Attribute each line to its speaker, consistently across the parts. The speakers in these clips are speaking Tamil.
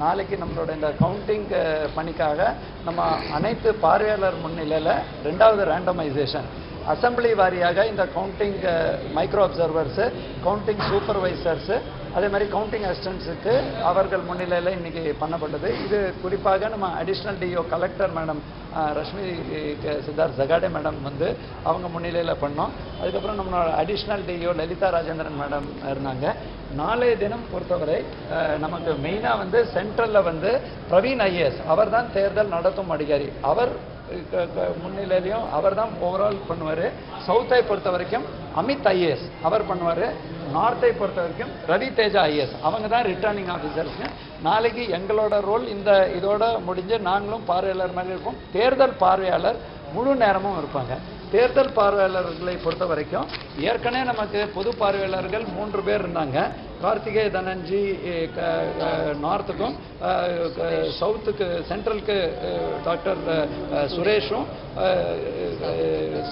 Speaker 1: நாளைக்கு நம்மளோட இந்த கவுண்டிங் பணிக்காக நம்ம அனைத்து பார்வையாளர் முன்னிலையில் 2வது ரேண்டமைசேஷன் அசம்பிளி வாரியாக இந்த கவுண்டிங் மைக்ரோ அப்சர்வர்ஸு, கவுண்டிங் சூப்பர்வைசர்ஸு, அதே மாதிரி கவுண்டிங் அசிஸ்டன்ஸுக்கு அவர்கள் முன்னிலையில் இன்றைக்கி பண்ணப்பட்டது. இது குறிப்பாக நம்ம additional DO collector madam Rashmi Siddharth Jagade madam வந்து அவங்க முன்னிலையில் பண்ணோம். அதுக்கப்புறம் நம்மளோட additional DO Lalitha Rajendran madam இருந்தாங்க. நாளைய தினம் பொறுத்தவரை நமக்கு மெயினாக வந்து சென்ட்ரலில் வந்து பிரவீன் ஐஏஎஸ் அவர் தான் தேர்தல் நடத்தும் அதிகாரி. அவர் முன்னிலையிலையும் அவர் தான் ஓவரால் பண்ணுவார். சவுத்தை பொறுத்த வரைக்கும் அமித் ஐஏஎஸ் அவர் பண்ணுவார். நார்த்தை பொறுத்த வரைக்கும் ரவி தேஜா ஐஏஎஸ் அவங்க தான் ரிட்டர்னிங் ஆஃபீஸர்ஸுங்க. நாளைக்கு எங்களோட ரோல் இதோட முடிஞ்சு நாங்களும் பார்வையாளர் மாதிரி இருப்போம். தேர்தல் பார்வையாளர் முழு நேரமும் இருப்பாங்க. தேர்தல் பார்வையாளர்களை பொறுத்த வரைக்கும் ஏற்கனவே நமக்கு பொது பார்வையாளர்கள் 3 பேர் இருந்தாங்க. கார்த்திகே தனன்ஜி நார்த்துக்கும் சவுத்துக்கு சென்ட்ரலுக்கு டாக்டர் சுரேஷும்,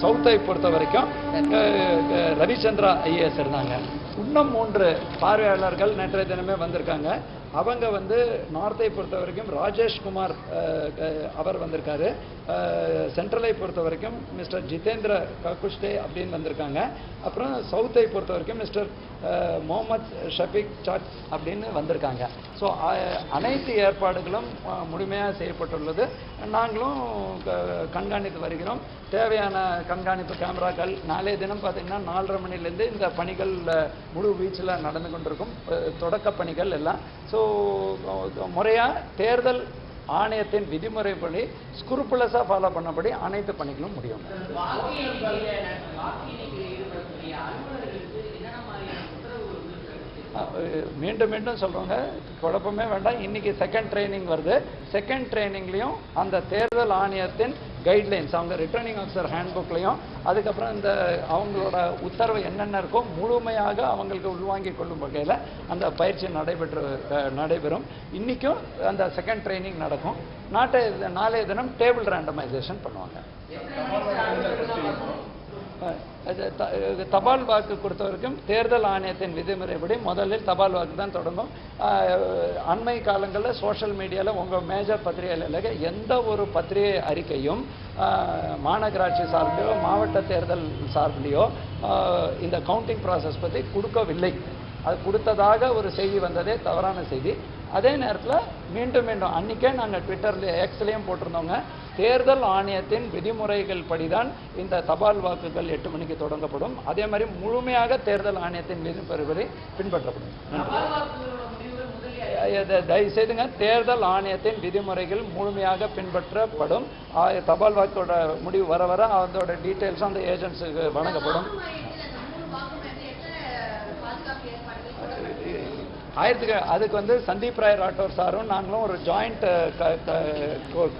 Speaker 1: சவுத்தை பொறுத்த வரைக்கும் ரவிச்சந்திரா ஐஏஎஸ் இருந்தாங்க. இன்னும் 3 பார்வையாளர்கள் நேற்றைய தினமே வந்திருக்காங்க. அவங்க வந்து நார்த்தை பொறுத்த வரைக்கும் ராஜேஷ்குமார் அவர் வந்திருக்காரு. சென்ட்ரலை பொறுத்த வரைக்கும் மிஸ்டர் ஜிதேந்திர ககுஷ்டே அப்படின்னு வந்திருக்காங்க. அப்புறம் சவுத்தை பொறுத்த வரைக்கும் மிஸ்டர் முகமது ஷஃபீக் சாட் அப்படின்னு வந்திருக்காங்க. ஸோ அனைத்து ஏற்பாடுகளும் முழுமையாக செய்யப்பட்டுள்ளது. நாங்களும் கண்காணித்து வருகிறோம். தேவையான கண்காணிப்பு கேமராக்கள் நாளைய தினம் பார்த்திங்கன்னா 4:30 மணிலேருந்து இந்த பணிகள் முழு வீச்சில் நடந்து கொண்டிருக்கும். தொடக்க பணிகள் எல்லாம். ஸோ முறையாக தேர்தல் ஆணையத்தின் விதிமுறைப்படி ஸ்குருப்புலஸாக ஃபாலோ பண்ணபடி அனைத்து பணிகளும் முடியும். மீண்டும் மீண்டும் சொல்கிறோங்க, குழப்பமே வேண்டாம். இன்றைக்கி செகண்ட் ட்ரைனிங் வருது. செகண்ட் ட்ரைனிங்லேயும் அந்த தேர்தல் ஆணையத்தின் கைட்லைன்ஸ் அவங்க ரிட்டர்னிங் ஆஃபீஸர் ஹேண்ட்புக்லையும் அதுக்கப்புறம் இந்த அவங்களோட உத்தரவு என்னென்ன இருக்கோ முழுமையாக அவங்களுக்கு உள்வாங்கி கொள்ளும் வகையில் அந்த பயிற்சி நடைபெறும். இன்றைக்கும் அந்த செகண்ட் ட்ரைனிங் நடக்கும். நாளைய தினம் டேபிள் ரேண்டமைசேஷன் பண்ணுவாங்க. தபால் வாக்கு பொறுத்த வரைக்கும் தேர்தல் ஆணையத்தின் விதிமுறைப்படி முதலில் தபால் வாக்கு தான் தொடங்கும். அண்மை காலங்களில் சோஷியல் மீடியாவில் உங்கள் மேஜர் பத்திரிகைகளில் எந்த ஒரு பத்திரிகை அறிக்கையும் மாநகராட்சி சார்பிலையோ மாவட்ட தேர்தல் சார்பிலையோ இந்த கவுண்டிங் ப்ராசஸ் பற்றி கொடுக்கவில்லை. அது கொடுத்ததாக ஒரு செய்தி வந்ததே தவறான செய்தி. அதே நேரத்தில் மீண்டும் அன்றைக்கே நாங்கள் ட்விட்டர்லேயும் எக்ஸ்லேயும் போட்டிருந்தோங்க, தேர்தல் ஆணையத்தின் விதிமுறைகள் படிதான் இந்த தபால் வாக்குகள் 8 மணிக்கு தொடங்கப்படும். அதே மாதிரி முழுமையாக தேர்தல் ஆணையத்தின் விதிமுறைகளை பின்பற்றப்படும். தயவுசெய்துங்க, தேர்தல் ஆணையத்தின் விதிமுறைகள் முழுமையாக பின்பற்றப்படும். தபால் வாக்கோட முடிவு வர அதோட டீட்டெயில்ஸும் அந்த ஏஜென்ட்ஸுக்கு வழங்கப்படும். அதுக்கு வந்து சந்தீப் ராய் ராட்டோர் சாரும் நாங்களும் ஒரு ஜாயிண்ட்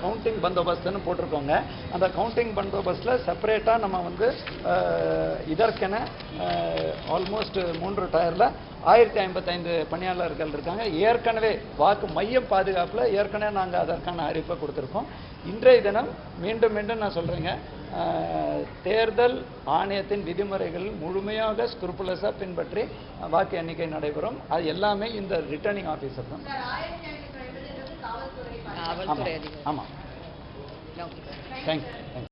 Speaker 1: கவுண்டிங் பந்தோபஸ்துன்னு போட்டிருக்கோங்க. அந்த கவுண்டிங் பந்தோபஸ்தில் செப்பரேட்டாக நம்ம வந்து இதற்கென ஆல்மோஸ்ட் 3 டயரில் 1055 பணியாளர்கள் இருக்காங்க. ஏற்கனவே வாக்கு மையம் பாதுகாப்பில் ஏற்கனவே நாங்கள் அதற்கான அறிவிப்பை கொடுத்துருக்கோம். இன்றைய தினம் மீண்டும் நான் சொல்கிறேங்க, தேர்தல் ஆணையத்தின் விதிமுறைகள் முழுமையாக ஸ்குருப்புலஸாக பின்பற்றி வாக்கு எண்ணிக்கை நடைபெறும். அது எல்லாமே இந்த ரிட்டர்னிங் ஆஃபீஸர் தான். ஆமாம். தேங்க்யூ.